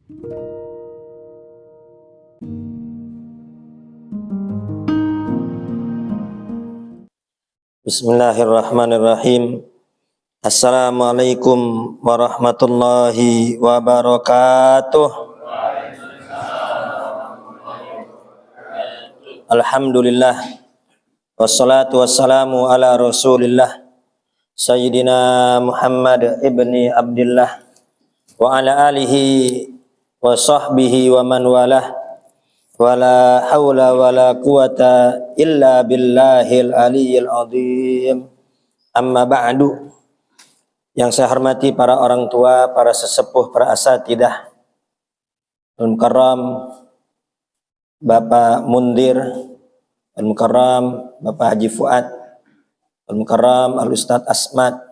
Bismillahirrahmanirrahim. Assalamualaikum warahmatullahi wabarakatuh. Alhamdulillah. Wassalatu wassalamu ala Rasulillah Sayyidina Muhammad ibni Abdillah wa ala alihi wa sahbihi wa man walah. Wala haula wala quwata illa billahil aliyyil azim. Amma ba'du. Yang saya hormati para orang tua, para sesepuh, para asatidah, Al-Mukarram Bapak Mundir, Al-Mukarram Bapak Haji Fuad, Al-Mukarram Al-Ustadz Asmat,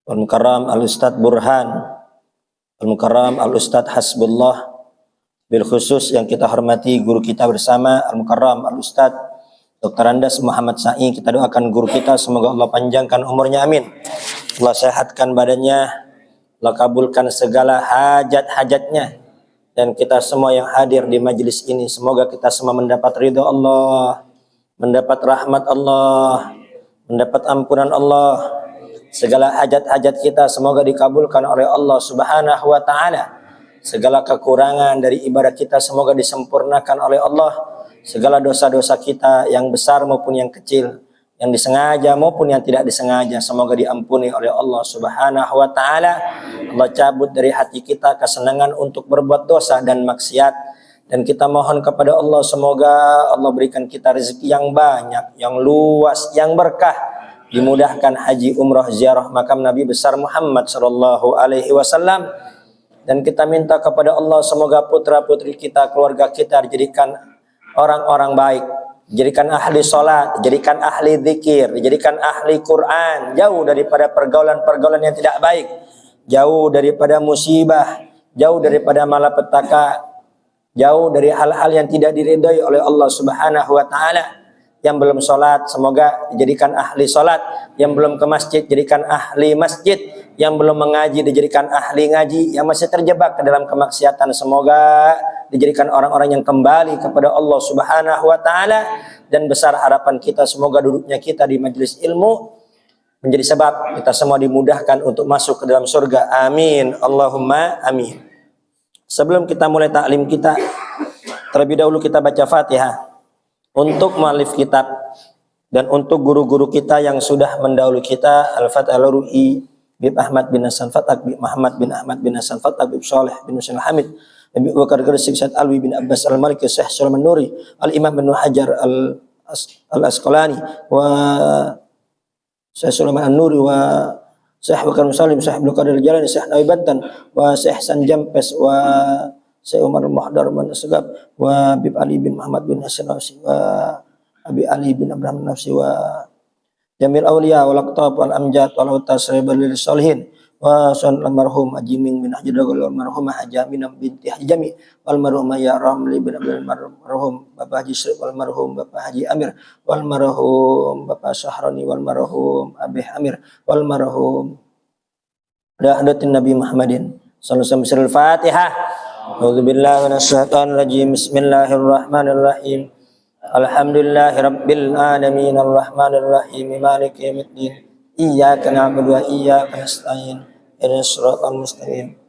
Al-Mukarram Al-Ustadz Burhan, Al-Mukarram Al-Ustadz Hasbullah. Bil khusus yang kita hormati guru kita bersama Al-Mukarram Al-Ustadz Dr. Andas Muhammad Sa'i. Kita doakan guru kita semoga Allah panjangkan umurnya, amin. Allah sehatkan badannya, Allah kabulkan segala hajat-hajatnya. Dan kita semua yang hadir di majelis ini, semoga kita semua mendapat ridha Allah, mendapat rahmat Allah, mendapat ampunan Allah. Segala hajat-hajat kita semoga dikabulkan oleh Allah Subhanahu wa ta'ala. Segala kekurangan dari ibadah kita semoga disempurnakan oleh Allah. Segala dosa-dosa kita yang besar maupun yang kecil, yang disengaja maupun yang tidak disengaja, semoga diampuni oleh Allah Subhanahu wa ta'ala. Allah cabut dari hati kita kesenangan untuk berbuat dosa dan maksiat. Dan kita mohon kepada Allah semoga Allah berikan kita rezeki yang banyak, yang luas, yang berkah. Dimudahkan haji, umrah, ziarah makam Nabi besar Muhammad sallallahu alaihi wasallam. Dan kita minta kepada Allah semoga putra-putri kita, keluarga kita dijadikan orang-orang baik, dijadikan ahli sholat, dijadikan ahli zikir, dijadikan ahli Quran, jauh daripada pergaulan-pergaulan yang tidak baik, jauh daripada musibah, jauh daripada malapetaka, jauh dari hal-hal yang tidak diridhai oleh Allah Subhanahu wa ta'ala. Yang belum sholat semoga dijadikan ahli sholat, yang belum ke masjid jadikan ahli masjid, yang belum mengaji dijadikan ahli ngaji, yang masih terjebak ke dalam kemaksiatan semoga dijadikan orang-orang yang kembali kepada Allah Subhanahu wa ta'ala. Dan besar harapan kita semoga duduknya kita di majelis ilmu menjadi sebab kita semua dimudahkan untuk masuk ke dalam surga, amin, Allahumma amin. Sebelum kita mulai taklim kita, terlebih dahulu kita baca Fatihah untuk muallif kitab dan untuk guru-guru kita yang sudah mendahului kita. Al-Fatihah Al-Ru'i Bib Ahmad bin Hasan Fatak, Bib Muhammad bin Ahmad bin Hasan Fatak, Bib Saleh bin Husain Hamid, Bib Bakar Gresik, Syed Alwi bin Abbas Al-Maliki, Syekh Sulaiman Nuri, Al-Imam bin Hajar Al-Asqalani, wa Syekh Sulaiman An-Nuri, wa Syekh Bakar Musalim, Syekh Abdul Qadir Al-Jalani, Syekh Nawi Bantan, wa Syekh San Jampes, wa Syekh Umar Muhdar bin Segab, wa Bib Ali bin Muhammad bin Hasan Nafsi, wa Abi Ali bin Abraham Nafsi, wa Jamil Aulia wal Aqtab wal Amjad wal Tasrib lil Salihin, wa Sun almarhum Haji Ming bin Haji Dagol, wal marhum Haji Aminah binti Haji Jami, wal marhum Ya Ramli bin Abdul marhum Bapak Haji Sri, wal marhum Bapak Haji Amir, wal marhum Bapak Sahrani, wal marhum Abih Amir, wal marhum Rahdatin Nabi Muhammadin sallallahu alaihi wasallam. Al-Fatihah. A'udzubillahi minasyaitonir rajim. Bismillahirrahmanirrahim. Alhamdulillahi rabbil alamin arrahmanir rahim maliki yaumiddin. Iyyaka na'budu wa iyyaka nasta'in. Ihdinas siratal mustaqim.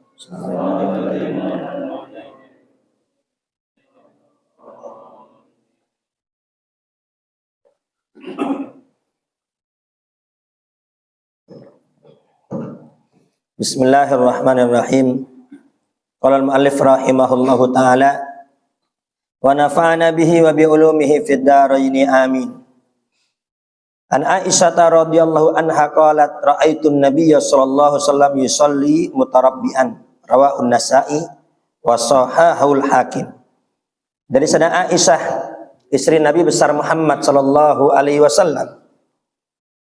Bismillahirrahmanirrahim. Qala al-mu'allif rahimahullahu ta'ala wa nafa'ana bihi wa bi ulumihi fid dharain amin. An Aisyah radhiyallahu anha qalat ra'aitu an-nabiyya sallallahu alaihi wasallam yusalli mutarabbian, rawahu an-Nasa'i wa sahahul Hakim. Dari sana Aisyah, istri Nabi besar Muhammad sallallahu alaihi wasallam,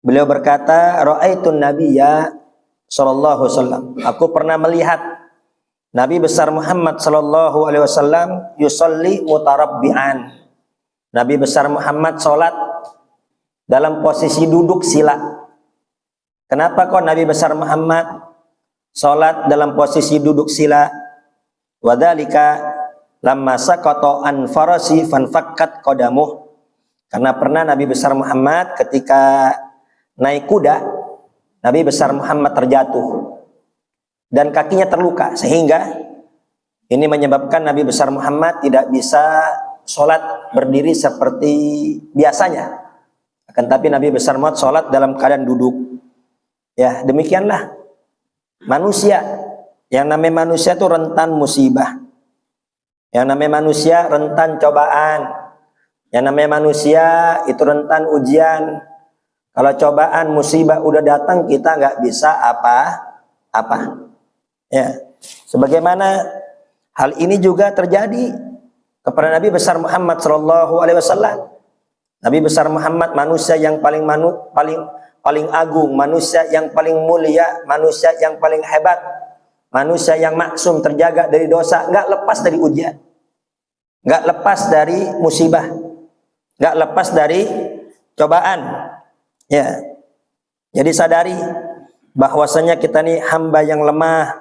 beliau berkata, ra'aitu an-nabiyya sallallahu alaihi wasallam, aku pernah melihat Nabi besar Muhammad sallallahu alaihi wasallam yusalli mutarabbian. Nabi besar Muhammad salat dalam posisi duduk sila. Kenapa kok Nabi besar Muhammad salat dalam posisi duduk sila? Wadzalika lamma saqata an farasi fanfakkat qadamuh. Karena pernah Nabi besar Muhammad ketika naik kuda, Nabi besar Muhammad terjatuh dan kakinya terluka, sehingga ini menyebabkan Nabi besar Muhammad tidak bisa sholat berdiri seperti biasanya. Akan tapi Nabi besar Muhammad sholat dalam keadaan duduk. Ya, demikianlah manusia. Yang namanya manusia itu rentan musibah. Yang namanya manusia rentan cobaan. Yang namanya manusia itu rentan ujian. Kalau cobaan musibah udah datang, kita nggak bisa apa-apa. Ya, sebagaimana hal ini juga terjadi kepada Nabi besar Muhammad Shallallahu Alaihi Wasallam. Nabi besar Muhammad manusia yang paling agung, manusia yang paling mulia, manusia yang paling hebat, manusia yang maksum terjaga dari dosa, nggak lepas dari ujian, nggak lepas dari musibah, nggak lepas dari cobaan. Ya, jadi sadari bahwasanya kita nih hamba yang lemah,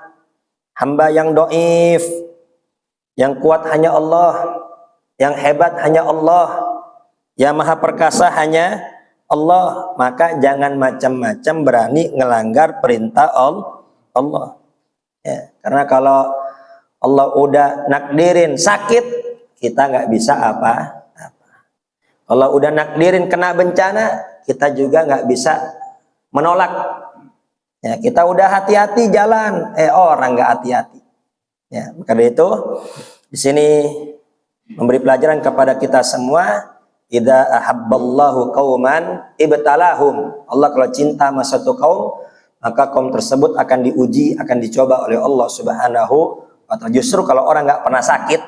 hamba yang doif, yang kuat hanya Allah, yang hebat hanya Allah, yang maha perkasa hanya Allah. Maka jangan macam-macam berani ngelanggar perintah Allah. Ya, karena kalau Allah udah nakdirin sakit, kita nggak bisa apa-apa. Kalau udah nakdirin kena bencana, kita juga nggak bisa menolak. Ya, kita udah hati-hati jalan, orang nggak hati-hati. Ya, maka dari itu di sini memberi pelajaran kepada kita semua. Idza ahabballahu qauman ibtalahum. Allah kalau cinta sama satu kaum, maka kaum tersebut akan diuji, akan dicoba oleh Allah Subhanahu wa ta'ala. Justru kalau orang nggak pernah sakit,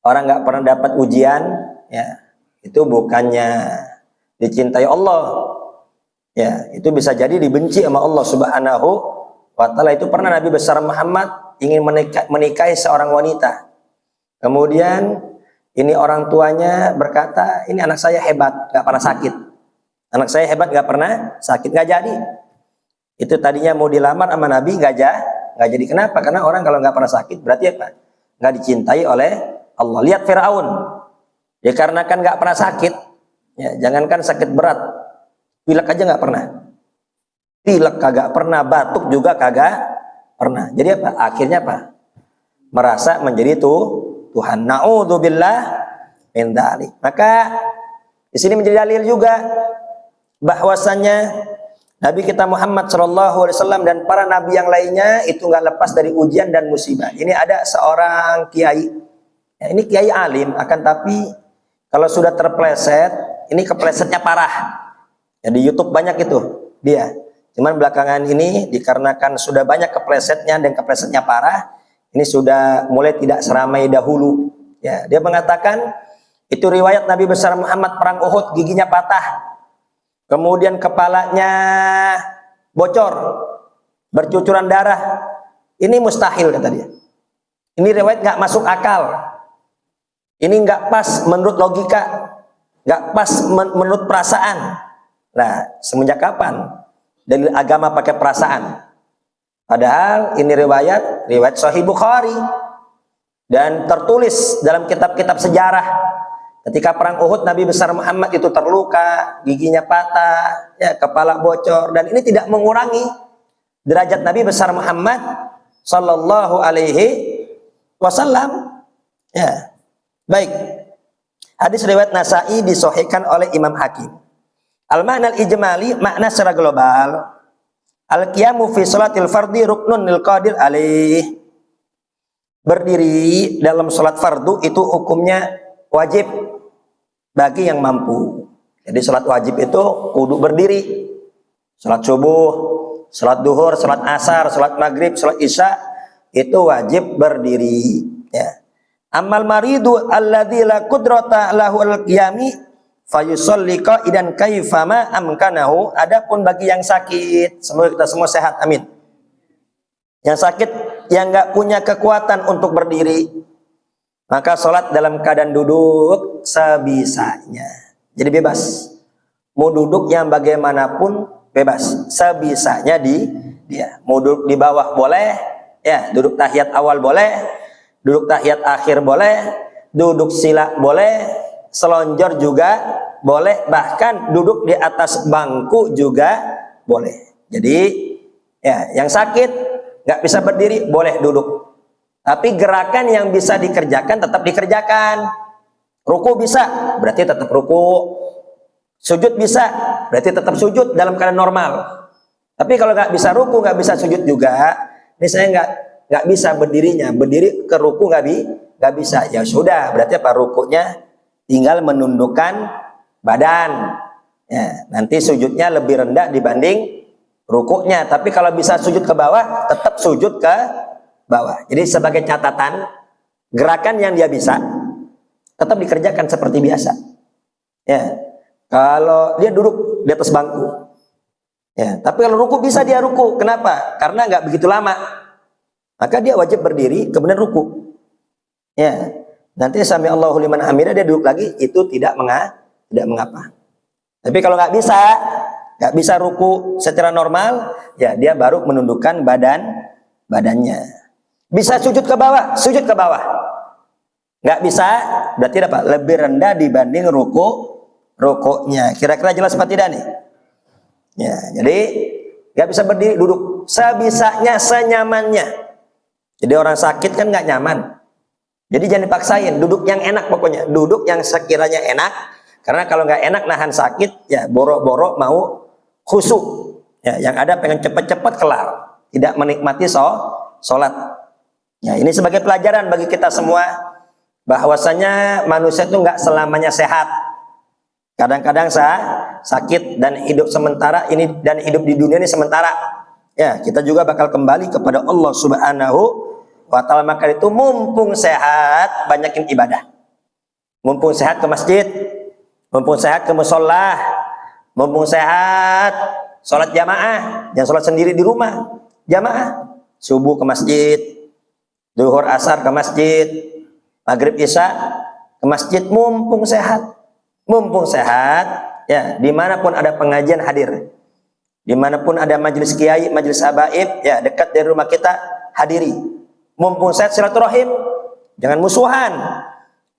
orang nggak pernah dapat ujian, ya itu bukannya dicintai Allah. Ya, itu bisa jadi dibenci sama Allah Subhanahu wa ta'ala. Itu pernah Nabi besar Muhammad ingin menikahi seorang wanita. Kemudian ini orang tuanya berkata, ini anak saya hebat, gak pernah sakit. Anak saya hebat, gak pernah sakit, gak jadi. Itu tadinya mau dilamar sama Nabi, gak jadi. Kenapa? Karena orang kalau gak pernah sakit, berarti apa? Gak dicintai oleh Allah. Lihat Firaun, ya karena kan gak pernah sakit, ya jangankan sakit berat, pilek aja gak pernah. Pilek kagak pernah, batuk juga kagak pernah. Jadi apa? Akhirnya apa? Merasa menjadi Tuhan. Na'udzubillah min dzalik. Maka di sini menjadi dalil juga bahwasanya Nabi kita Muhammad Shallallahu Alaihi Wasallam dan para nabi yang lainnya itu nggak lepas dari ujian dan musibah. Ini ada seorang kiai, ya, ini kiai alim, akan tapi kalau sudah terpleset, ini keplesetnya parah. Ya, di YouTube banyak itu dia. Cuman belakangan ini dikarenakan sudah banyak keplesetnya dan keplesetnya parah, ini sudah mulai tidak seramai dahulu. Ya, dia mengatakan itu riwayat Nabi besar Muhammad perang Uhud, giginya patah, kemudian kepalanya bocor, bercucuran darah. Ini mustahil kata dia. Ini riwayat nggak masuk akal. Ini nggak pas menurut logika, nggak pas menurut perasaan. Nah, semenjak kapan dalil agama pakai perasaan? Padahal ini riwayat Sahih Bukhari dan tertulis dalam kitab-kitab sejarah. Ketika perang Uhud, Nabi besar Muhammad itu terluka, giginya patah, ya, kepala bocor, dan ini tidak mengurangi derajat Nabi besar Muhammad Sallallahu Alaihi Wasallam. Ya, baik. Hadis riwayat Nasa'i disahihkan oleh Imam Hakim. Al-ma'na al-ijmali, makna secara global. Al-qiyamu fi salatil fardhi ruknun lil qadir alaih. Berdiri dalam salat fardu itu hukumnya wajib bagi yang mampu. Jadi salat wajib itu kudu berdiri. Salat subuh, salat duhur, salat asar, salat maghrib, salat isya itu wajib berdiri. Ya. Amal maridu alladzi la qudrata lahu al-qiyami fayusolli qaidan kaifama amkanahu. Adapun bagi yang sakit, semoga kita semua sehat, amin. Yang sakit, yang nggak punya kekuatan untuk berdiri, maka sholat dalam keadaan duduk sebisanya. Jadi bebas, mau duduk yang bagaimanapun bebas, sebisanya dia. Mau duduk di bawah boleh, ya duduk tahiyat awal boleh, duduk tahiyat akhir boleh, duduk sila boleh, selonjor juga boleh, bahkan duduk di atas bangku juga boleh. Jadi ya, yang sakit nggak bisa berdiri boleh duduk. Tapi gerakan yang bisa dikerjakan tetap dikerjakan. Ruku bisa, berarti tetap ruku. Sujud bisa, berarti tetap sujud dalam keadaan normal. Tapi kalau nggak bisa ruku, nggak bisa sujud juga, ini saya nggak bisa berdirinya, berdiri ke ruku nggak bisa. Ya sudah, berarti apa, rukunya tinggal menundukkan badan. Ya, nanti sujudnya lebih rendah dibanding rukunya. Tapi kalau bisa sujud ke bawah, tetap sujud ke bawah. Jadi sebagai catatan, gerakan yang dia bisa tetap dikerjakan seperti biasa. Ya, kalau dia duduk di atas bangku, ya, tapi kalau ruku bisa dia ruku. Kenapa? Karena nggak begitu lama. Maka dia wajib berdiri kemudian ruku. Ya, nanti sami Allahu liman hamidah dia duduk lagi, itu tidak mengapa. Tapi kalau nggak bisa ruku secara normal, ya dia baru menundukkan badannya. Bisa sujud ke bawah, sujud ke bawah. Nggak bisa, berarti apa? Lebih rendah dibanding rukuknya. Kira-kira jelas apa tidak nih? Ya, jadi nggak bisa berdiri, duduk sebisanya, senyamannya. Jadi orang sakit kan nggak nyaman. Jadi jangan dipaksain, duduk yang enak pokoknya, duduk yang sekiranya enak. Karena kalau nggak enak nahan sakit, ya boro-boro mau khusyuk. Ya, yang ada pengen cepat-cepat kelar, tidak menikmati sholat. Ya, ini sebagai pelajaran bagi kita semua, bahwasanya manusia itu nggak selamanya sehat. Kadang-kadang sakit dan hidup sementara ini, dan hidup di dunia ini sementara. Ya, kita juga bakal kembali kepada Allah Subhanahu wa ta'ala. Maka itu mumpung sehat, banyakin ibadah. Mumpung sehat ke masjid, mumpung sehat ke musholah, mumpung sehat sholat jamaah, jangan sholat sendiri di rumah, jamaah. Subuh ke masjid, zuhur asar ke masjid, maghrib isya ke masjid, mumpung sehat. Mumpung sehat, ya, dimanapun ada pengajian hadir, dimanapun ada majelis kiai, majelis habaib, ya dekat dari rumah kita hadiri. Mumpung sehat, silaturahim, jangan musuhan,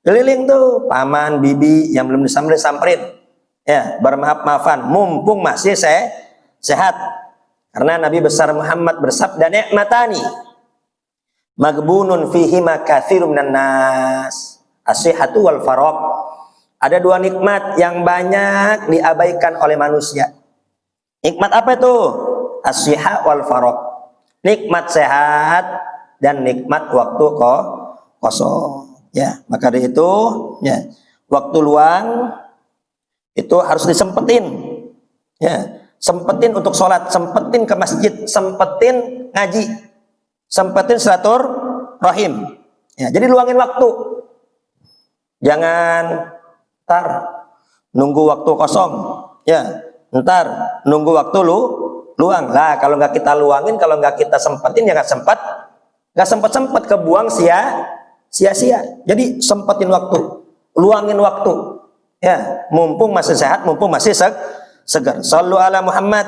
keliling tuh paman bibi yang belum disamperin, ya bermaaf-maafan. Mumpung masih sehat, karena Nabi besar Muhammad bersabda, ni'matani maghbunun fihima katsirun minan nas, as-sihhatu wal faragh. Ada dua nikmat yang banyak diabaikan oleh manusia. Nikmat apa itu? As-sihha wal faragh. Nikmat sehat dan nikmat waktu kosong. Ya, maka dari itu, ya, waktu luang itu harus disempetin. Ya, sempetin untuk sholat, sempetin ke masjid, sempetin ngaji, sempetin silaturahim. Ya, jadi luangin waktu. Jangan ntar nunggu waktu kosong, ya, ntar nunggu waktu luang lah. Kalau nggak kita luangin, kalau nggak kita sempetin, ya nggak sempet kebuang sia-sia. Jadi sempetin waktu, luangin waktu, ya, mumpung masih sehat, mumpung masih segar. Shallu ala Muhammad.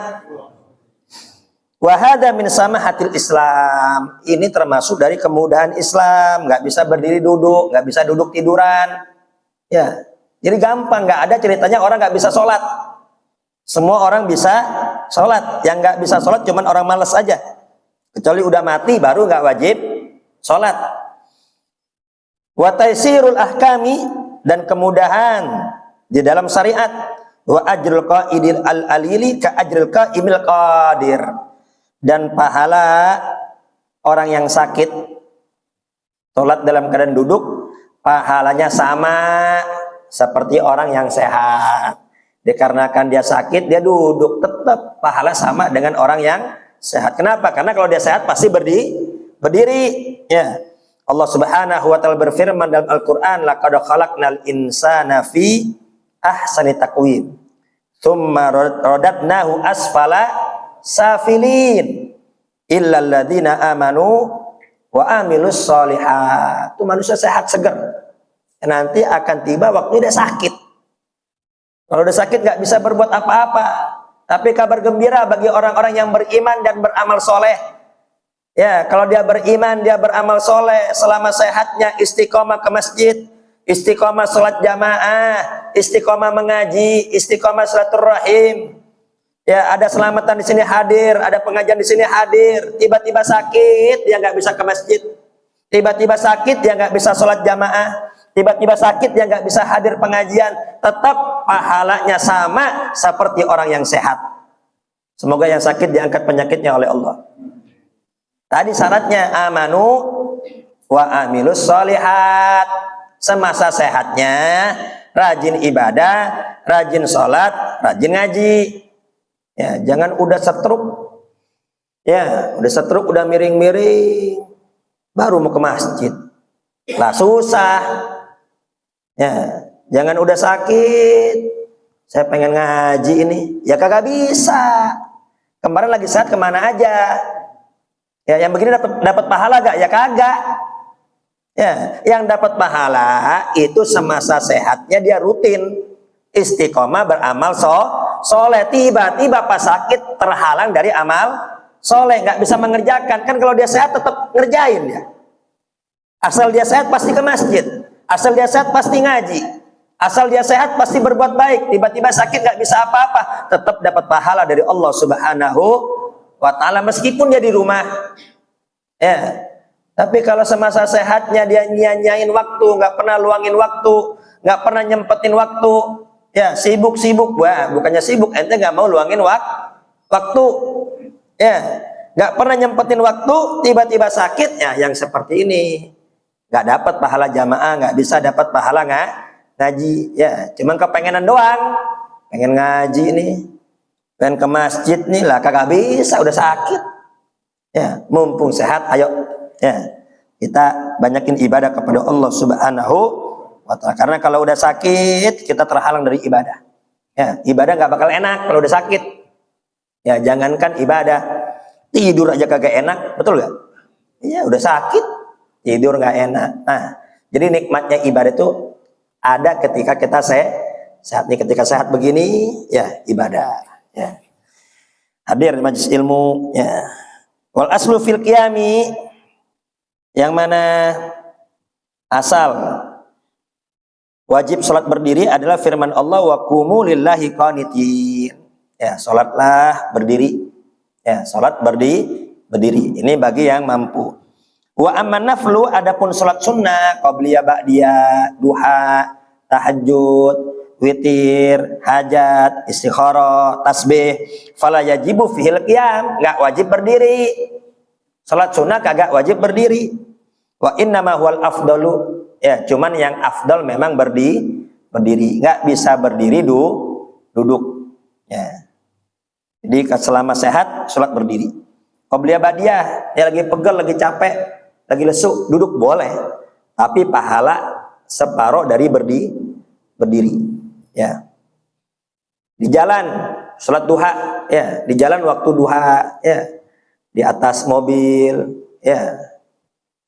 Wa hadza min samahatil Islam. Ini termasuk dari kemudahan Islam. Nggak bisa berdiri duduk, nggak bisa duduk tiduran, ya. Jadi gampang, nggak ada ceritanya orang nggak bisa sholat. Semua orang bisa sholat. Yang nggak bisa sholat cuman orang malas aja. Kecuali udah mati baru nggak wajib sholat. Wa taysirul ahkami, dan kemudahan di dalam syariat. Wa ajrul qaidil al-alili ka ajril qaimil qadir. Dan pahala orang yang sakit sholat dalam keadaan duduk, pahalanya sama seperti orang yang sehat. Dikarenakan dia sakit, dia duduk, tetap pahala sama dengan orang yang sehat. Kenapa? Karena kalau dia sehat pasti berdiri. Ya. Allah Subhanahu wa ta'ala berfirman dalam Al-Qur'an, laqad khalaqnal insana fi ahsani taqwim. Tsumma radadnahu asfala safilin illal ladzina amanu wa amilus sholihat. Itu manusia sehat segar. Nanti akan tiba waktu dia sakit. Kalau udah sakit nggak bisa berbuat apa-apa. Tapi kabar gembira bagi orang-orang yang beriman dan beramal soleh. Ya, kalau dia beriman, dia beramal soleh, selama sehatnya istiqomah ke masjid, istiqomah sholat jamaah, istiqomah mengaji, istiqomah silaturahim. Ya, ada selamatan di sini hadir, ada pengajian di sini hadir. Tiba-tiba sakit, dia nggak bisa ke masjid. Tiba-tiba sakit, dia nggak bisa sholat jamaah. Tiba-tiba sakit, dia nggak bisa hadir pengajian. Tetap pahalanya sama seperti orang yang sehat. Semoga yang sakit diangkat penyakitnya oleh Allah. Tadi syaratnya amanu wa amilus solihat. Semasa sehatnya rajin ibadah, rajin sholat, rajin ngaji. Ya, jangan udah setruk. Ya, udah setruk, udah miring-miring, baru mau ke masjid. Lah susah. Ya, jangan udah sakit, saya pengen ngaji ini, ya kagak bisa. Kemarin lagi sehat kemana aja? Ya, yang begini dapat pahala gak? Ya kagak. Ya, yang dapat pahala itu semasa sehatnya dia rutin istiqomah beramal soleh. Tiba-tiba pas sakit terhalang dari amal soleh, nggak bisa mengerjakan. Kan kalau dia sehat tetap ngerjain ya. Asal dia sehat pasti ke masjid. Asal dia sehat pasti ngaji. Asal dia sehat pasti berbuat baik. Tiba-tiba sakit nggak bisa apa-apa, tetap dapat pahala dari Allah Subhanahu wa ta'ala meskipun dia di rumah. Ya. Tapi kalau semasa sehatnya dia nyanyain waktu, nggak pernah luangin waktu, nggak pernah nyempetin waktu, ya sibuk-sibuk. Wah, bukannya sibuk, ente nggak mau luangin waktu. Ya, nggak pernah nyempetin waktu, tiba-tiba sakit, ya yang seperti ini nggak dapat pahala jamaah, nggak bisa dapat pahala ngaji. Ya, cuman kepengenan doang, pengen ngaji nih, pengen ke masjid nih, lah kagak bisa, udah sakit. Ya, mumpung sehat, ayo ya kita banyakin ibadah kepada Allah Subhanahu wa ta'ala. Karena kalau udah sakit kita terhalang dari ibadah. Ya, ibadah nggak bakal enak kalau udah sakit. Ya, jangankan ibadah, tidur aja kagak enak, betul nggak? Iya, udah sakit tidur nggak enak. Nah, jadi nikmatnya ibadah itu ada ketika kita sehat nih, ketika sehat begini ya ibadah. Ya. Hadir di majelis ilmu. Ya. Wal aslu fil qiyami, yang mana asal wajib sholat berdiri adalah firman Allah wa qumu lillahi qanitin. Ya, sholatlah berdiri. Ya, sholat berdiri. Ini bagi yang mampu. Wa amman naflu, adapun sholat sunnah, qabliyah, ba'diyah, duha, tahajud, witir, hajat, istikharah, tasbih, fala yajibu fihil qiyam, enggak wajib berdiri. Sholat sunnah kagak wajib berdiri. Wa innama huwal afdalu, ya cuman yang afdal memang berdiri, enggak bisa berdiri duduk. Ya. Jadi selama sehat sholat berdiri. Qabliyah, ba'diyah, ya lagi pegel, lagi capek, lagi lesu, duduk boleh, tapi pahala separuh dari berdiri. Ya. Di jalan sholat duha, ya di jalan waktu duha, ya di atas mobil, ya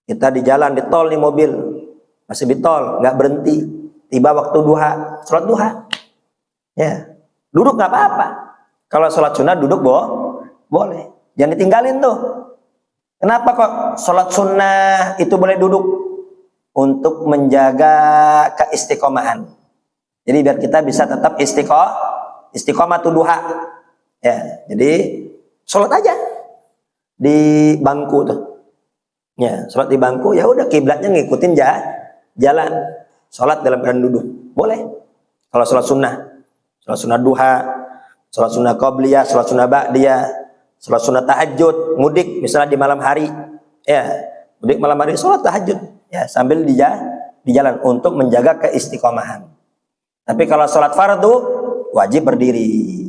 kita di jalan, di tol nih mobil, masih di tol, nggak berhenti, tiba waktu duha, sholat duha, ya duduk nggak apa-apa. Kalau sholat sunnah duduk boleh, jangan ditinggalin tuh. Kenapa kok sholat sunnah itu boleh duduk? Untuk menjaga keistiqomahan. Jadi biar kita bisa tetap istiqomah tuh duha. Ya, jadi sholat aja di bangku tuh. Ya, sholat di bangku, ya udah kiblatnya ngikutin jalan. Sholat dalam keadaan duduk, boleh. Kalau sholat sunnah duha, sholat sunnah qabliyah, sholat sunnah ba'diyah, sholat sunnah tahajud, mudik misalnya di malam hari, ya mudik malam hari sholat tahajud, ya sambil di jalan untuk menjaga keistiqomahan. Tapi kalau sholat fardu wajib berdiri.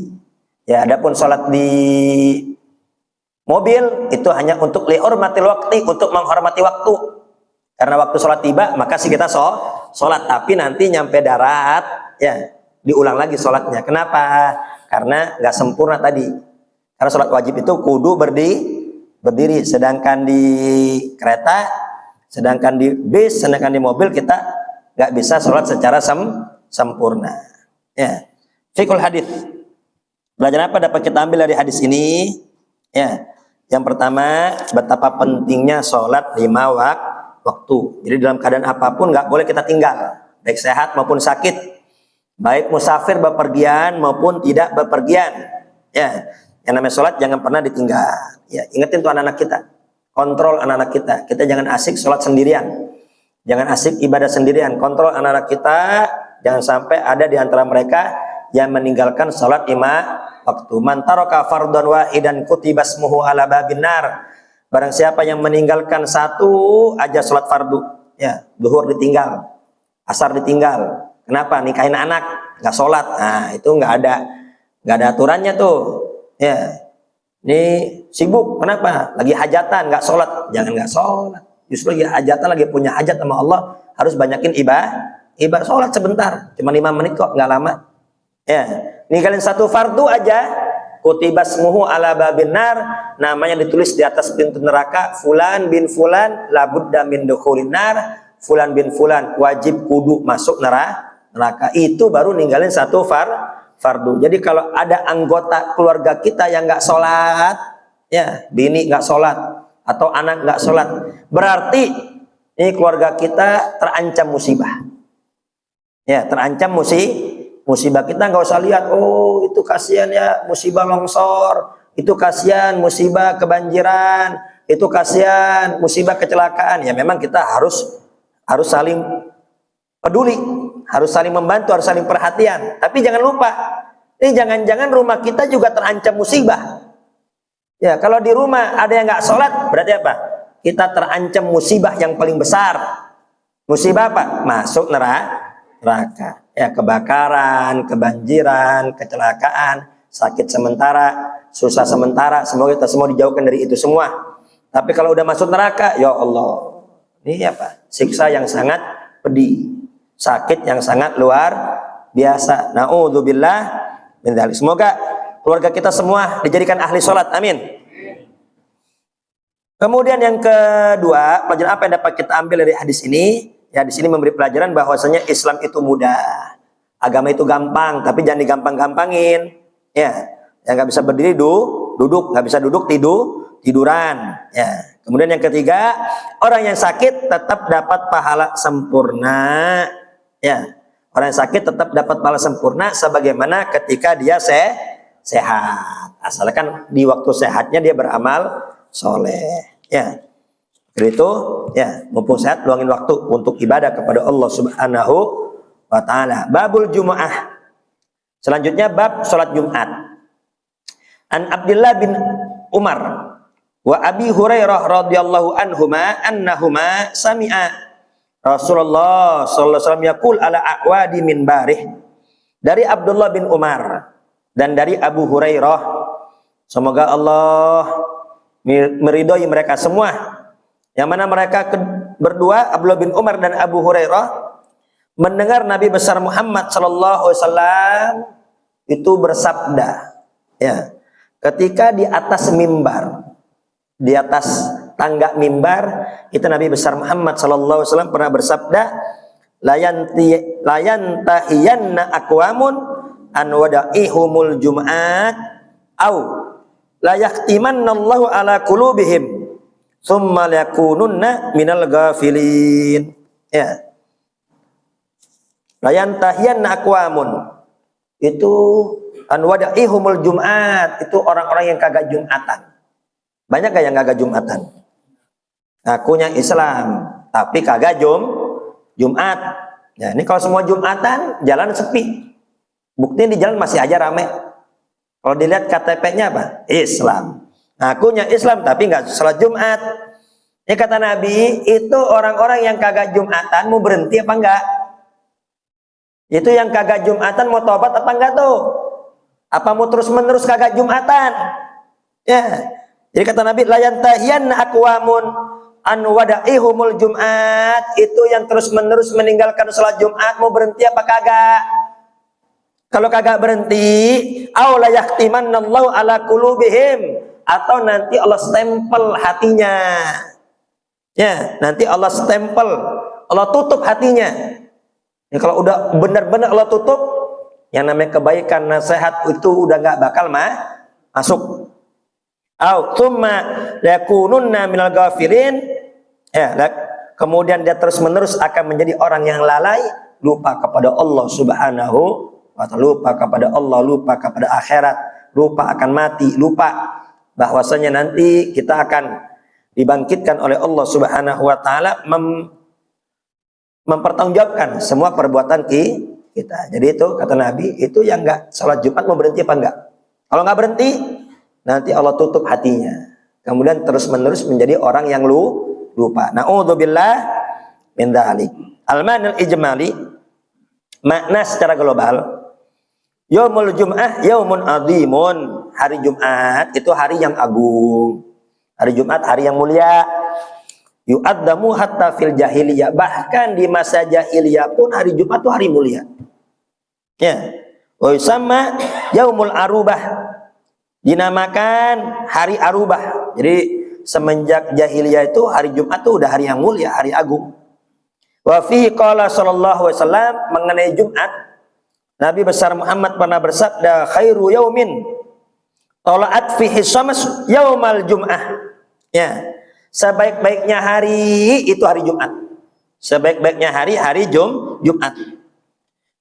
Ya, adapun sholat di mobil itu hanya untuk lihurmatil waqti, untuk menghormati waktu. Karena waktu sholat tiba, maka sih kita sholat. Tapi nanti nyampe darat, ya diulang lagi sholatnya. Kenapa? Karena nggak sempurna tadi. Karena sholat wajib itu kudu berdiri. Sedangkan di kereta, sedangkan di bis, sedangkan di mobil kita nggak bisa sholat secara sempurna. Ya, fikul hadis. Belajar apa dapat kita ambil dari hadis ini? Ya, Yang pertama, betapa pentingnya sholat 5 waktu. Jadi dalam keadaan apapun nggak boleh kita tinggal, baik sehat maupun sakit, baik musafir bepergian maupun tidak bepergian. Ya, yang namanya sholat jangan pernah ditinggal. Ya, ingetin tuh anak-anak kita, kontrol anak-anak kita. Kita jangan asik sholat sendirian, jangan asik ibadah sendirian. Kontrol anak-anak kita, jangan sampai ada di antara mereka yang meninggalkan sholat 5 waktu. Man taraka fardhan wahidan kutiba ismuhu ala babin nar. Barang siapa yang meninggalkan satu aja sholat fardu, ya, zuhur ditinggal, asar ditinggal. Kenapa? Nikahin anak, nggak sholat. Nah, itu nggak ada aturannya tuh. Ya, ini sibuk, kenapa? Lagi hajatan, nggak sholat. Jangan nggak sholat. Justru lagi hajatan, lagi punya hajat sama Allah, harus banyakin ibadah. Sholat sebentar, cuma 5 menit kok, nggak lama. Ya, ninggalin satu fardu aja, kutibas muhu ala babin nar, namanya ditulis di atas pintu neraka, fulan bin fulan labudda min dukhulin nar, fulan bin fulan wajib kudu masuk neraka. Itu baru ninggalin satu fardu. Jadi kalau ada anggota keluarga kita yang nggak sholat, ya, bini nggak sholat atau anak nggak sholat, berarti ini keluarga kita terancam musibah. Ya, terancam musibah. Kita nggak usah lihat, oh itu kasihan ya musibah longsor, itu kasihan musibah kebanjiran, itu kasihan musibah kecelakaan. Ya memang kita harus saling peduli, harus saling membantu, harus saling perhatian. Tapi jangan lupa, ini jangan-jangan rumah kita juga terancam musibah. Ya, kalau di rumah ada yang nggak sholat, berarti apa? Kita terancam musibah yang paling besar. Musibah apa? Masuk neraka. Ya, kebakaran, kebanjiran, kecelakaan, sakit sementara, susah sementara. Semoga kita semua dijauhkan dari itu semua. Tapi kalau udah masuk neraka, ya Allah, ini apa? Siksa yang sangat pedih, sakit yang sangat luar biasa. Na'udzubillah min dzalik. Semoga keluarga kita semua dijadikan ahli sholat. Amin. Kemudian yang kedua, pelajaran apa yang dapat kita ambil dari hadis ini? Ya, di sini memberi pelajaran bahwasanya Islam itu mudah, agama itu gampang, tapi jangan digampang-gampangin. Ya, yang nggak bisa berdiri duduk, nggak bisa duduk tiduran. Ya. Kemudian yang ketiga, orang yang sakit tetap dapat pahala sempurna. Ya, orang yang sakit tetap dapat pahala sempurna sebagaimana ketika dia sehat. Asalkan di waktu sehatnya dia beramal soleh. Ya. Itu ya, mumpung sehat luangin waktu untuk ibadah kepada Allah Subhanahu wa taala. Babul Jumu'ah. Selanjutnya bab salat Jumat. An Abdullah bin Umar wa Abi Hurairah radhiyallahu annahuma sami'a Rasulullah sallallahu alaihi wasallam yaqul ala aqwadi min barih. Dari Abdullah bin Umar dan dari Abu Hurairah, semoga Allah meridhoi mereka semua. Yang mana mereka berdua, Abdullah bin Umar dan Abu Hurairah, mendengar Nabi besar Muhammad sallallahu alaihi wasallam itu bersabda, ya, ketika di atas mimbar, di atas tangga mimbar, itu Nabi besar Muhammad sallallahu alaihi wasallam pernah bersabda, layantahiyanna aqwamun an wada'ihumul jum'at au layahtimannallahu ala qulubihim tsumma lakununna minal ghafilin. Ya. Layantahiyanna aqwamun, itu an wada'ihumul jum'at, itu orang-orang yang kagak Jumatan. Banyak gak yang kagak Jumatan? Ngakunya Islam tapi kagak Jumat. Ya, ini kalau semua Jumatan jalan sepi. Buktinya di jalan masih aja rame. Kalau dilihat KTP-nya apa? Islam. Ngakunya Islam tapi nggak sholat Jumat. Ini kata Nabi, itu orang-orang yang kagak Jumatan mau berhenti apa enggak? Itu yang kagak Jumatan mau tobat apa enggak tuh? Apa mau terus-menerus kagak Jumatan? Ya. Jadi kata Nabi, layantahiyanna aqwamun an wada'ihumul Jum'at, itu yang terus-menerus meninggalkan sholat Jumat mau berhenti apa kagak? Kalau kagak berhenti, aw la yahtimannallahu ala qulubihim, atau nanti Allah stempel hatinya. Ya, nanti Allah stempel, Allah tutup hatinya. Ya, kalau udah benar-benar Allah tutup, yang namanya kebaikan, nasihat itu udah nggak bakal masuk. Au tsumma yakununna minal ghafilin. Ya, kemudian dia terus-menerus akan menjadi orang yang lalai, lupa kepada Allah Subhanahu wa ta'ala, lupa kepada Allah, lupa kepada akhirat, lupa akan mati, lupa bahwasanya nanti kita akan dibangkitkan oleh Allah Subhanahu wa ta'ala, mempertanggungjawabkan semua perbuatan kita. Jadi itu kata Nabi, itu yang enggak salat Jumat mau berhenti apa enggak? Kalau enggak berhenti, nanti Allah tutup hatinya. Kemudian terus-menerus menjadi orang yang lupa. Na'udzubillah min dzalik. Al-ma'nal ijmali, makna secara global. Yaumul Jum'ah yaumun azimun. Hari Jumat itu hari yang agung. Hari Jumat hari yang mulia. Yu'addamu hatta fil jahiliyah. Bahkan di masa jahiliyah pun hari Jumat itu hari mulia. Ya. Wa yusamma yaumul arubah. Dinamakan hari arubah. Jadi semenjak jahiliyah itu hari Jumat itu udah hari yang mulia, hari agung. Wa fihi qala sallallahu alaihi wasallam, mengenai Jumat Nabi besar Muhammad pernah bersabda, khairu yaumin tala'at fihi syams yaumal jum'ah. Ya, sebaik-baiknya hari itu hari Jumat. Sebaik-baiknya hari Jumat.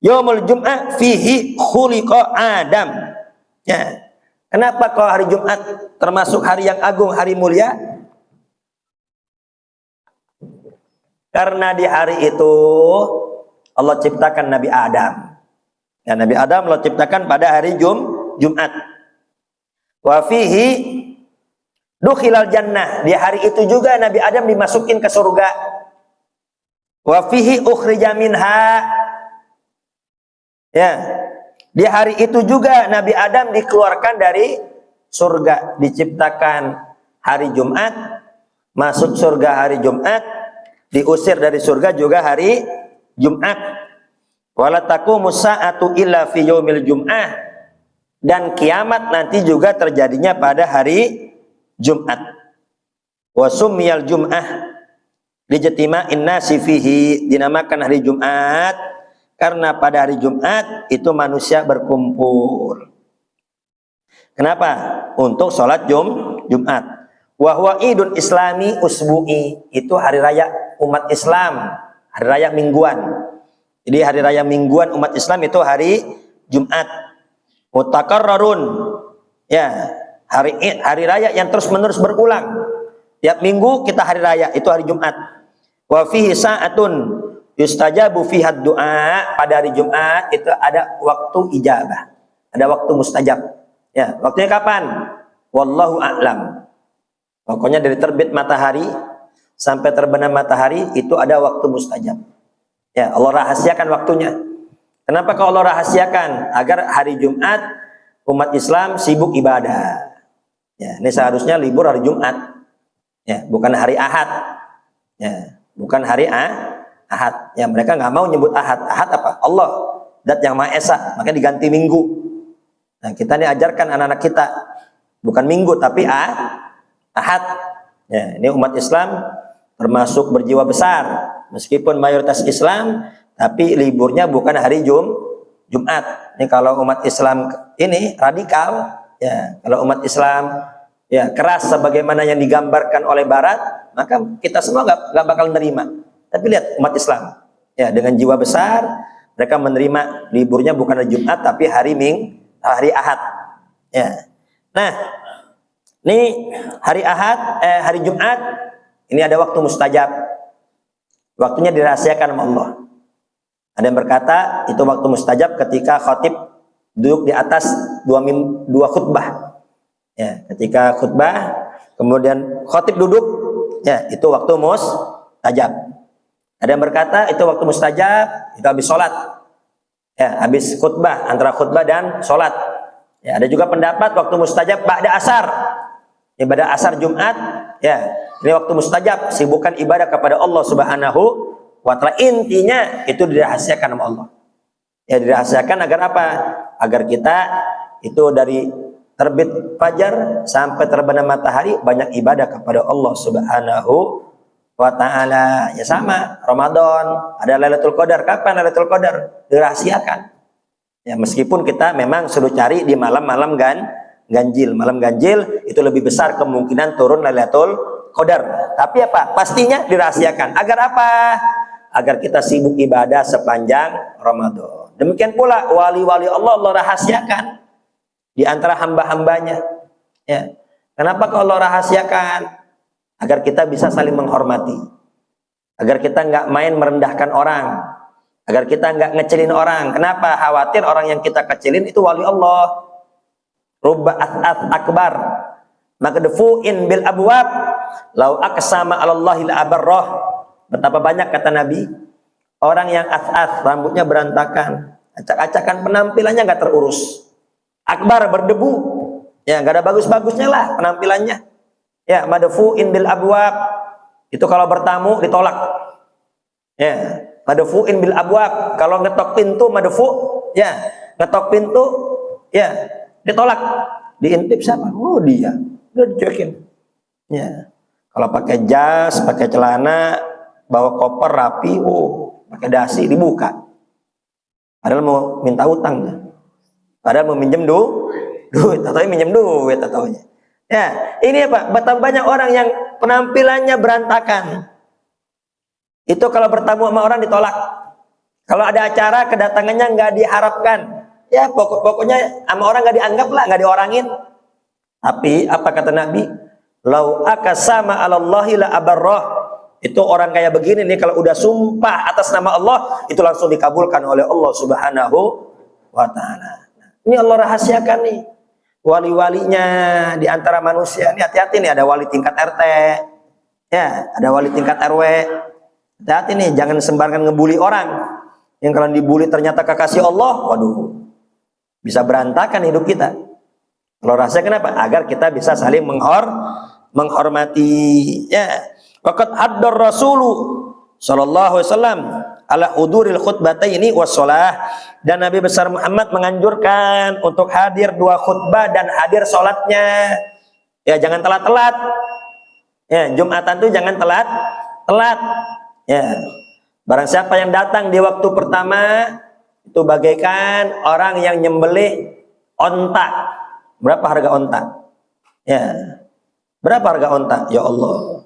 Yaumul jum'ah fihi khuliqa Adam. Ya. Kenapa kalau hari Jumat termasuk hari yang agung, hari mulia? Karena di hari itu Allah ciptakan Nabi Adam. Ya, Nabi Adam Allah ciptakan pada hari Jumat. Wa fihi dukhilal jannah. Di hari itu juga Nabi Adam dimasukin ke surga. Wa fihi ukhrija minha. Ya. Di hari itu juga Nabi Adam dikeluarkan dari surga, diciptakan hari Jumat, masuk surga hari Jumat, diusir dari surga juga hari Jumat. Wala taqumu sa'atu illa fi yaumil jum'ah, dan kiamat nanti juga terjadinya pada hari Jumat. Wa summiyal jum'ah lijtima'in nasi fihi, dinamakan hari Jumat karena pada hari Jumat itu manusia berkumpul. Kenapa? Untuk sholat Jumat. Wa huwa idun islami usbu'i, itu hari raya umat Islam, hari raya mingguan. Jadi hari raya mingguan umat Islam itu hari Jumat. Mutakarrarun, ya, hari raya yang terus-menerus berulang. Tiap minggu kita hari raya, itu hari Jumat. Wa fihi sa'atun yustajabu fiha du'a, pada hari Jumat itu ada waktu ijabah, ada waktu mustajab. Ya, waktunya kapan? Wallahu a'lam. Pokoknya dari terbit matahari sampai terbenam matahari itu ada waktu mustajab. Ya, Allah rahasiakan waktunya. Kenapa kalau Allah rahasiakan? Agar hari Jumat umat Islam sibuk ibadah. Ya, ini seharusnya libur hari Jumat. Ya, bukan hari Ahad. Ya, bukan hari Ahad. Ya, mereka nggak mau nyebut Ahad. Ahad apa? Allah, Zat yang Maha Esa. Makanya diganti Minggu. Nah, kita ini ajarkan anak-anak kita bukan Minggu tapi Ahad. Ya, ini umat Islam termasuk berjiwa besar. Meskipun mayoritas Islam, tapi liburnya bukan hari Jumat. Ini kalau umat Islam ini radikal, ya, kalau umat Islam ya keras sebagaimana yang digambarkan oleh Barat, maka kita semua nggak bakal menerima. Tapi lihat umat Islam, ya, dengan jiwa besar, mereka menerima liburnya bukan hari Jumat, tapi hari Ahad. Ya. Nah, ini hari Ahad, hari Jumat, ini ada waktu mustajab. Waktunya dirahasiakan sama Allah. Ada yang berkata itu waktu mustajab ketika khatib duduk di atas dua khutbah. Ya, ketika khutbah kemudian khatib duduk, ya, itu waktu mustajab. Ada yang berkata itu waktu mustajab itu habis sholat. Ya, habis khutbah, antara khutbah dan sholat. Ya, ada juga pendapat waktu mustajab ba'da asar. Ibadah asar Jumat, ya, ini waktu mustajab, sibukkan ibadah kepada Allah Subhanahu wa ta'ala. Intinya itu dirahasiakan sama Allah. Ya, dirahasiakan agar apa? Agar kita itu dari terbit fajar sampai terbenam matahari banyak ibadah kepada Allah Subhanahu wa ta'ala. Ya sama, Ramadan, ada Lailatul Qadar. Kapan Lailatul Qadar? Dirahasiakan. Ya, meskipun kita memang suruh cari di malam-malam ganjil. Malam ganjil itu lebih besar kemungkinan turun Lailatul Qadar. Tapi apa? Pastinya dirahasiakan. Agar apa? Agar kita sibuk ibadah sepanjang Ramadan. Demikian pula wali-wali Allah rahasiakan di antara hamba-hambanya. Ya. Kenapa kok Allah rahasiakan? Agar kita bisa saling menghormati. Agar kita nggak main merendahkan orang. Agar kita nggak ngecilin orang. Kenapa? Khawatir orang yang kita kecilin itu wali Allah. Rubba ath akbar magdfu'in bil abwab lau aqsama 'alallahi la abarrah. Betapa banyak kata Nabi orang yang ath rambutnya berantakan, acak-acakan, penampilannya nggak terurus, akbar berdebu, ya nggak ada bagus-bagusnya lah penampilannya. Ya, madfu'in bil abwab itu kalau bertamu ditolak. Ya, madfu'in bil abwab kalau ngetok pintu madfu, ya ngetok pintu, ya ditolak, diintip siapa? Oh dia, udah dicuekin. Ya, kalau pakai jas, pakai celana, bawa koper rapi, oh pakai dasi dibuka. Padahal mau minta utang, padahal mau minjem duit, atau minjem duit ataunya. Ya, ini apa? Betapa banyak orang yang penampilannya berantakan. Itu kalau bertamu sama orang ditolak. Kalau ada acara kedatangannya nggak diharapkan. Ya pokoknya sama orang nggak dianggap lah, nggak diorangin. Tapi apa kata Nabi? Lau akasama 'alallahi la abarrah. Itu orang kayak begini nih kalau udah sumpah atas nama Allah itu langsung dikabulkan oleh Allah Subhanahu wa taala. Ini Allah rahasiakan nih. Wali-walinya di antara manusia. Ini hati-hati nih, ada wali tingkat RT. Ya, ada wali tingkat RW. Hati-hati nih, jangan sembarangan ngebully orang. Yang kalau dibully ternyata kekasih Allah, waduh. Bisa berantakan hidup kita. Kalau rahasia kenapa? Agar kita bisa saling menghormati. Ya. Waqad haddar Rasulu sallallahu alaihi wasallam ala huduril khutbataini wassalah. Dan Nabi besar Muhammad menganjurkan untuk hadir 2 khutbah dan hadir sholatnya. Ya, jangan telat-telat. Ya, Jumatan tuh jangan telat. Ya. Barang siapa yang datang di waktu pertama itu bagaikan orang yang nyembelih onta. Berapa harga onta? Ya. Berapa harga onta? Ya Allah.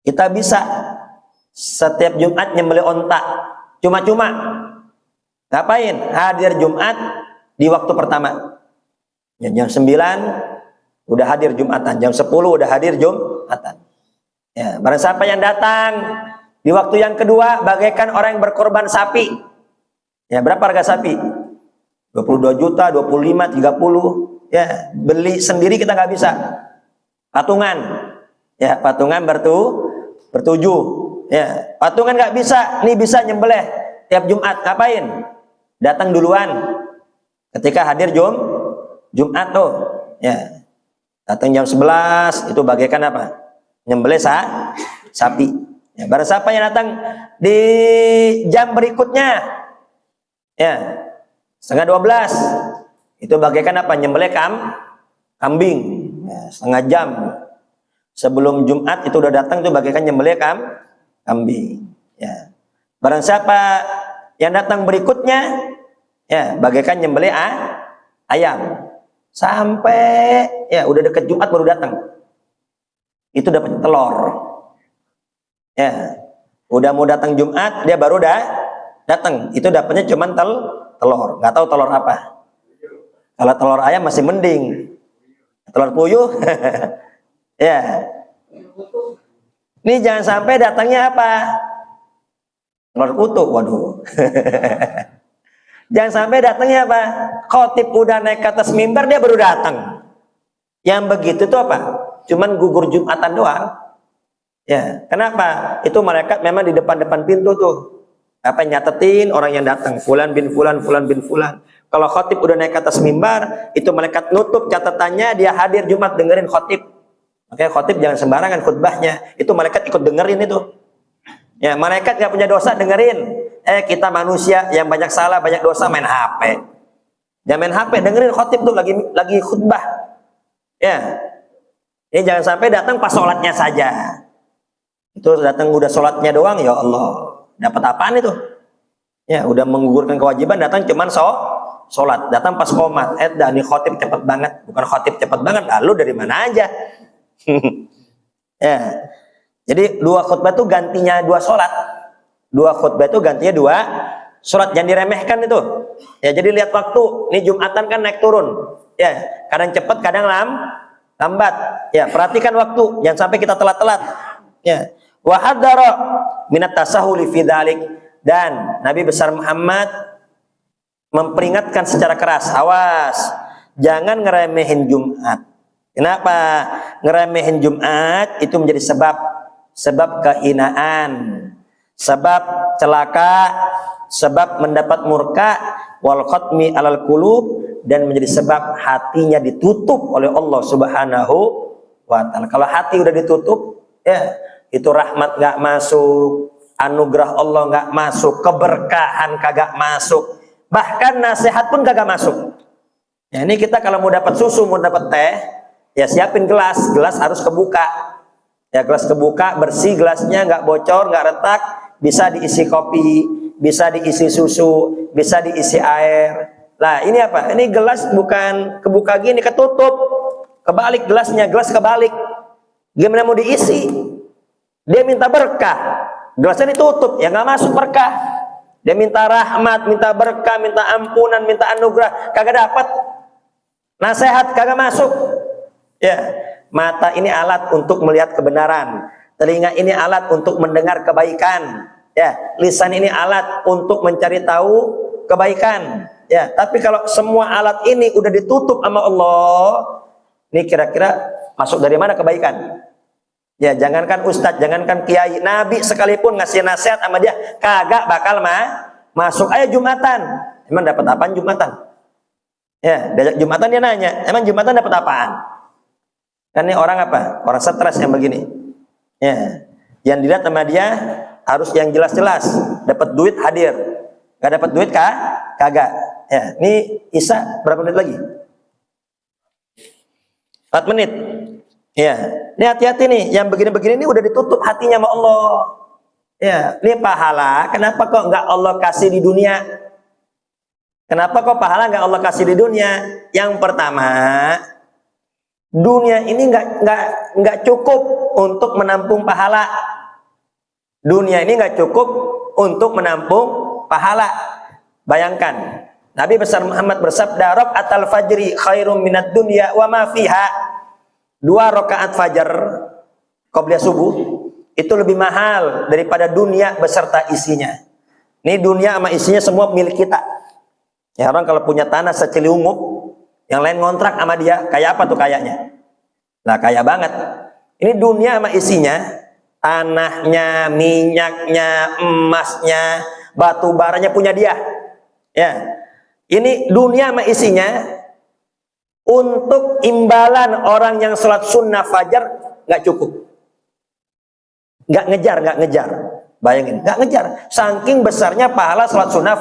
Kita bisa setiap Jumat nyembelih onta. Cuma-cuma. Ngapain? Hadir Jumat di waktu pertama. Ya, jam 9 udah hadir Jumatan. Jam 10 udah hadir Jumatan. Ya, barang siapa yang datang di waktu yang kedua bagaikan orang yang berkorban sapi. Ya, berapa harga sapi? 22 juta, 25, 30. Ya, beli sendiri kita nggak bisa. Patungan. Ya, patungan bertujuh. Ya, patungan nggak bisa. Nih bisa nyembelih tiap Jumat. Ngapain? Datang duluan. Ketika hadir Jumat tuh. Ya. Datang jam 11 itu bagaikan apa? Nyembelih sapi. Ya, barang siapa yang datang di jam berikutnya, ya, setengah 12, itu bagaikan apa? Nyembelih kambing. Ya, setengah jam sebelum Jumat itu udah datang, itu bagaikan nyembelih kambing. Ya. Barang siapa yang datang berikutnya, ya, bagaikan nyembelih ayam. Sampai ya udah deket Jumat baru datang. Itu dapat telur. Ya, udah mau datang Jumat dia baru datang. Itu dapatnya cuma telur. Nggak tahu telur apa. Kalau telur ayam masih mending. Telur puyuh, ya. Ini jangan sampai datangnya apa? Telur utuh, waduh. Jangan sampai datangnya apa? Khotib udah naik ke atas mimbar dia baru datang. Yang begitu tuh apa? Cuman gugur Jumatan doang. Ya, kenapa? Itu malaikat memang di depan-depan pintu tuh. Apa nyatetin orang yang datang, fulan bin fulan, fulan bin fulan. Kalau khotib udah naik ke atas mimbar, itu malaikat nutup catatannya dia hadir Jumat dengerin khotib. Makanya khotib jangan sembarangan khutbahnya. Itu malaikat ikut dengerin itu. Ya, malaikat nggak punya dosa dengerin. Kita manusia yang banyak salah, banyak dosa main HP. Jangan main HP, dengerin khotib tuh lagi khutbah. Ya. Ini jangan sampai datang pas sholatnya saja. Itu datang udah sholatnya doang, ya Allah. Dapat apaan itu? Ya, udah menggugurkan kewajiban, datang cuman sholat, datang pas qomat, dah nih khotib cepet banget, bukan khotib cepet banget, lalu dari mana aja? Ya, jadi 2 khutbah itu gantinya 2 sholat, 2 khutbah itu gantinya 2 sholat, jangan diremehkan itu. Ya, jadi lihat waktu, ini Jumatan kan naik turun, ya, kadang cepet, kadang lambat. Ya, perhatikan waktu, jangan sampai kita telat-telat. Ya, wa hadzara minat tasahuli fi dzalik, dan Nabi besar Muhammad memperingatkan secara keras, awas, jangan ngeremehin Jumat. Kenapa? Ngeremehin Jumat itu menjadi sebab kehinaan, sebab celaka, sebab mendapat murka, wal khatmi alal qulub, dan menjadi sebab hatinya ditutup oleh Allah Subhanahu wa ta'ala. Kalau hati udah ditutup, ya, itu rahmat nggak masuk, anugerah Allah nggak masuk, keberkahan kagak masuk, bahkan nasihat pun kagak masuk. Ya, ini kita kalau mau dapat susu, mau dapat teh, ya siapin gelas harus kebuka. Ya, gelas kebuka, bersih gelasnya, nggak bocor, nggak retak, bisa diisi kopi, bisa diisi susu, bisa diisi air. Nah, ini apa? Ini gelas bukan kebuka gini, ketutup, kebalik gelasnya, gelas kebalik. Gimana mau diisi? Dia minta berkah, gelasnya ditutup, ya nggak masuk berkah. Dia minta rahmat, minta berkah, minta ampunan, minta anugerah, kagak dapat. Nasihat kagak masuk. Ya, mata ini alat untuk melihat kebenaran, telinga ini alat untuk mendengar kebaikan, ya, lisan ini alat untuk mencari tahu kebaikan. Ya, tapi kalau semua alat ini udah ditutup sama Allah, ini kira-kira masuk dari mana kebaikan? Ya, jangankan ustadz, jangankan kiai, Nabi sekalipun ngasih nasihat sama dia, kagak bakal masuk. Ayo Jumatan, emang dapat apaan Jumatan? Ya, diajak Jumatan dia nanya, emang Jumatan dapat apaan? Kan ini orang apa? Orang stres yang begini. Ya, yang dilihat sama dia harus yang jelas-jelas, dapat duit hadir, nggak dapat duit kagak. Ya, ini Isa berapa menit lagi? 4 menit. Ya, ini hati-hati nih, yang begini-begini ini udah ditutup hatinya sama Allah. Ya, ini pahala, kenapa kok nggak Allah kasih di dunia? Kenapa kok pahala nggak Allah kasih di dunia? Yang pertama, dunia ini nggak cukup untuk menampung pahala. Dunia ini nggak cukup untuk menampung pahala. Bayangkan, Nabi besar Muhammad bersabda, "Raka'atul fajri khairum minad dunya wa ma fiha." 2 rakaat fajar qobliyah subuh itu lebih mahal daripada dunia beserta isinya. Ini dunia sama isinya semua milik kita. Ya, orang kalau punya tanah seciliungup, yang lain ngontrak sama dia, kayak apa tuh kayaknya? Nah, kaya banget. Ini dunia sama isinya, tanahnya, minyaknya, emasnya, batu baranya punya dia. Ya, ini dunia sama isinya. Untuk imbalan orang yang sholat sunnah fajar nggak cukup, nggak ngejar. Bayangin, nggak ngejar. Saking besarnya pahala sholat sunnah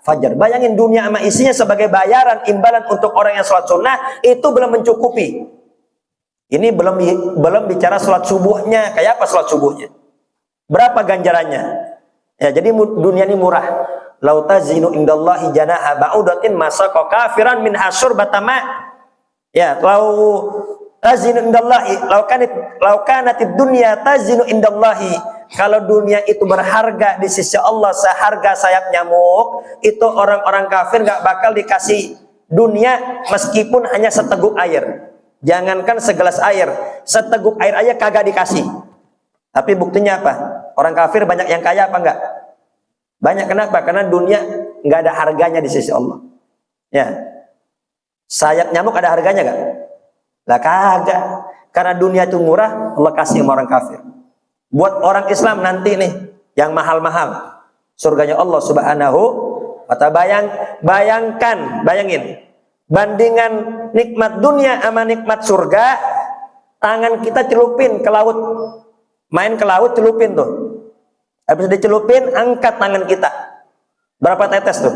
fajar. Bayangin, dunia sama isinya sebagai bayaran imbalan untuk orang yang sholat sunnah itu belum mencukupi. Ini belum bicara sholat subuhnya. Kayak apa sholat subuhnya? Berapa ganjarannya? Ya, jadi dunia ini murah. Lau tazinu indallahi janaha ba'udatin masaqa kafiran min hasur batama. Ya, lau tazinu indallahi lau kanatid dunya tazinu indallahi. Kalau dunia itu berharga di sisi Allah seharga sayap nyamuk, itu orang-orang kafir nggak bakal dikasih dunia meskipun hanya seteguk air. Jangankan segelas air, seteguk air aja kagak dikasih. Tapi buktinya apa? Orang kafir banyak yang kaya apa enggak? Banyak. Kenapa? Karena dunia nggak ada harganya di sisi Allah. Ya, sayap nyamuk ada harganya nggak? Lah kagak. Karena dunia itu murah, Allah kasih sama orang kafir. Buat orang Islam nanti nih yang mahal-mahal, surganya Allah Subhanahu wa ta'ala. Bayangin, bandingan nikmat dunia sama nikmat surga, tangan kita celupin ke laut, main ke laut celupin tuh. Habis dicelupin, angkat tangan kita. Berapa tetes tuh?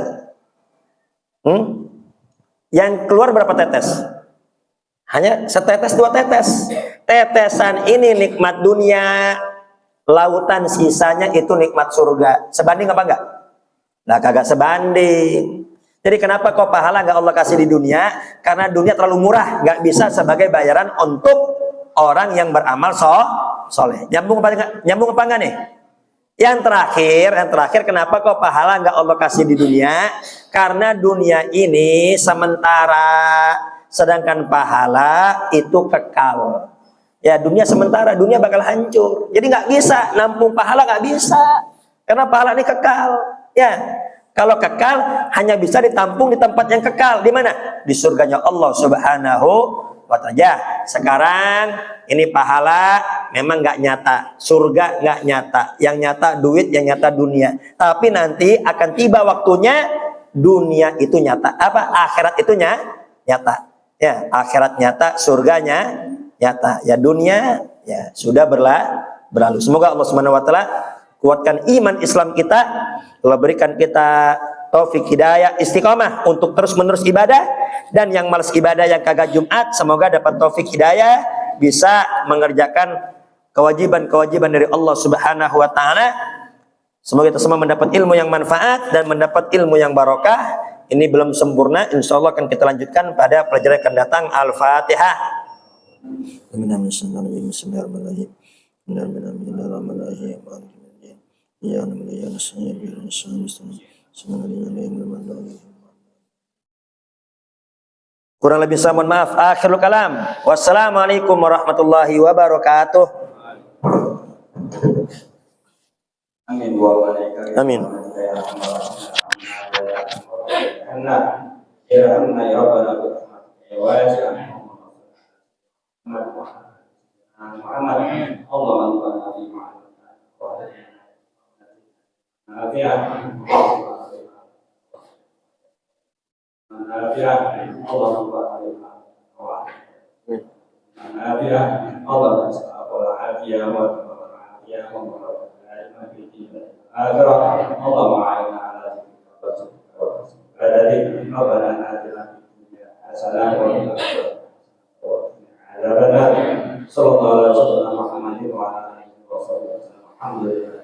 Yang keluar berapa tetes? Hanya setetes, 2 tetes. Tetesan ini nikmat dunia, lautan sisanya itu nikmat surga. Sebanding apa enggak? Nah, kagak sebanding. Jadi kenapa kok pahala nggak Allah kasih di dunia? Karena dunia terlalu murah, nggak bisa sebagai bayaran untuk orang yang beramal soleh. Nyambung apa enggak nih? Yang terakhir, kenapa kok pahala nggak Allah kasih di dunia? Karena dunia ini sementara, sedangkan pahala itu kekal. Ya, dunia sementara, dunia bakal hancur. Jadi nggak bisa nampung pahala, nggak bisa. Karena pahala ini kekal. Ya, kalau kekal hanya bisa ditampung di tempat yang kekal. Di mana? Di surganya Allah Subhanahu wa Ta'ala. Sekarang ini pahala memang nggak nyata, surga nggak nyata. Yang nyata duit, yang nyata dunia. Tapi nanti akan tiba waktunya dunia itu nyata. Akhirat itu nyata. Ya, akhirat nyata, surganya nyata. Ya, dunia ya sudah berlalu. Semoga Allah Subhanahu wa Ta'ala kuatkan iman Islam kita, Allah berikan kita taufik hidayah istiqomah untuk terus menerus ibadah, dan yang malas ibadah, yang kagak Jumat, semoga dapat taufik hidayah bisa mengerjakan kewajiban-kewajiban dari Allah Subhanahu wa Ta'ala. Semoga kita semua mendapat ilmu yang manfaat dan mendapat ilmu yang barokah. Ini belum sempurna, insya Allah akan kita lanjutkan pada pelajaran akan datang. Al-Fatihah. Kurang lebih saya mohon maaf. Akhirul kalam. Wassalamualaikum warahmatullahi wabarakatuh. Amin. Amin. Alhamdulillah.